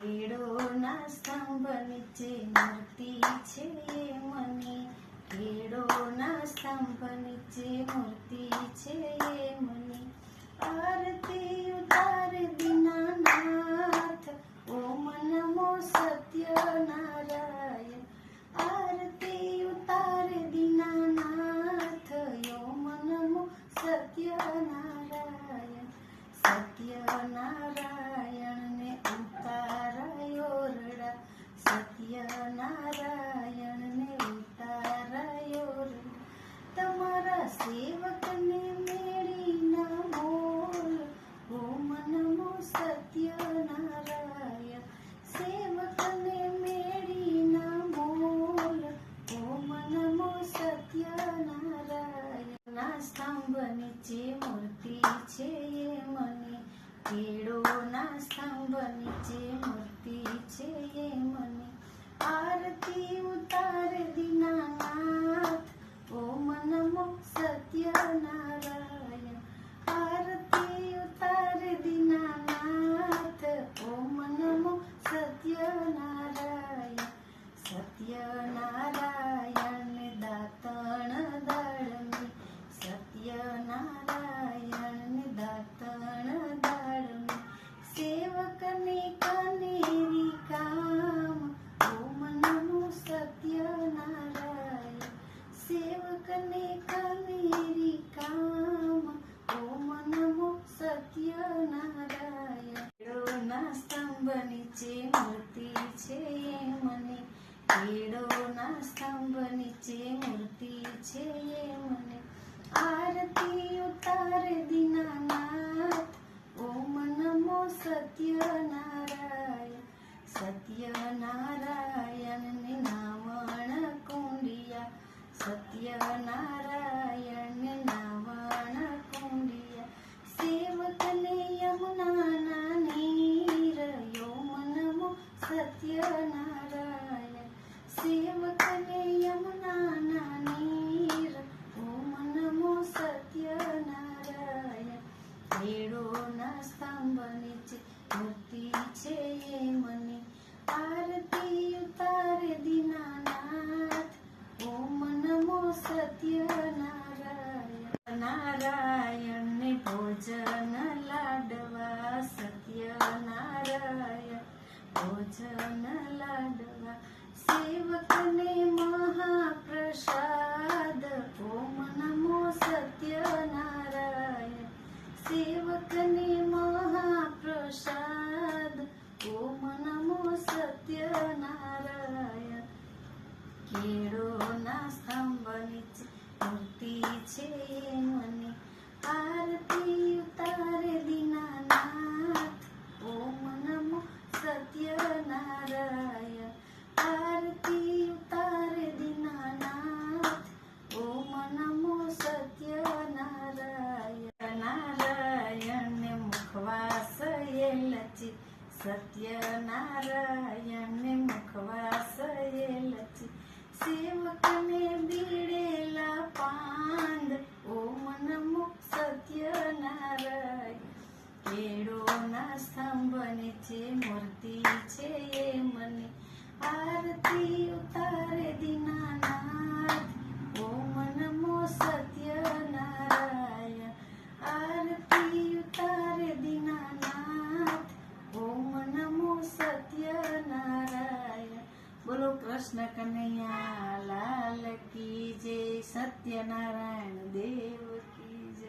ખેડોના સ્તંભ નીચે મૂર્તિ છે એમની, ખેડોના સ્તંભ નીચે મૂર્તિ છે એમની. આરતી ઉતારે દીનાનાથ, ઓમ નમો સત્યનારાયણ. આરતી ઉતારે દીનાનાથ, ઓમ નમો સત્યનારાયણ. સત્યનારાયણને ઉતારાયો રડા, સત્યનારાયણને ઉતારાયો રડા. તમારા સેવકને મેળી ના મોલ, ઓમ નમો સત્યનારાયણ. સેવકને મેળી ના મોલ, ઓમ નમો સત્યનારાયણ. ના સ્તંભ નીચે મૂર્તિ છે એમની, ખેડોના સ્તંભ નીચે મૂર્તિ છે એમની. આરતી ઉતારે દીનાનાથ, ઓમ નમો સત્યનારાયણ. આરતી ઉતારે દીનાનાથ, ઓમ નમો સત્યનારાયણ. સત્યનારાયણ દાતણ દાળમી, સત્યનારાયણ દાતણ દાળમી. સેવકને કનેરી કામ, ઓમ નમો સત્યનારાયણ. સેવકને કનેરી કામ, ઓમ નમો સત્યનારાયણ. ખેડોના સ્તંભ નીચે મૂર્તિ છે એમની, ખેડોના સ્તંભ નીચે મૂર્તિ છે એમની. આરતી ઉતારે દીનાનાથ, ઓમ નમો સત્યનારાયણ. સત્યનારાયણને નાવણ કુંડિયા, સત્યનારાયણને નાવણ કુંડિયા. સેવકને યમુનાના નીર, ઓમ નમો સત્યનારાયણ. સેવકને યમુનાના નીર, ઓમ નમો સત્યનારાયણ. ખેડોના સ્તંભ નીચે મૂર્તિ છે એમની. આરતી ઉતારે દીનાનાથ, ઓમ નમો સત્યનારાયણ. નારાયણને ભોજન લાડવા, સત્યનારાયણ ભોજન લાડવા. સેવકને મહાપ્રસાદ, ઓમ નમો સત્યનારાયણ. સેવકને મહાપ્રસાદ, ઓમ નમો સત્યનારાયણ. ખેડોના સ્તંભ નીચે મૂર્તિ છે એમની. આરતી ઉતારે દીનાનાથ, ઓમ નમો સત્યનારાયણ. આરતી ઉતારે દીનાનાથ, ઓમ નમો સત્યનારાયણ. નારાયણને મુખવાસ લચી, સત્યનારાયણને મુખવાસ લચી. સેવકને બીડેલા પાંદ, ઓમ નમો સત્યનારાયણ. ખેડોના સ્તંભ નીચે મૂર્તિ છે એમની. આરતી ઉતારે દીનાનાથ, ઓમ નમો સત્યનારાયણ. આરતી ઉતારે દીનાનાથ, ઓમ નમો સત્યનારાયણ. બોલો કૃષ્ણ કનૈયા લાલ કી જય, સત્યનારાયણ દેવ કી.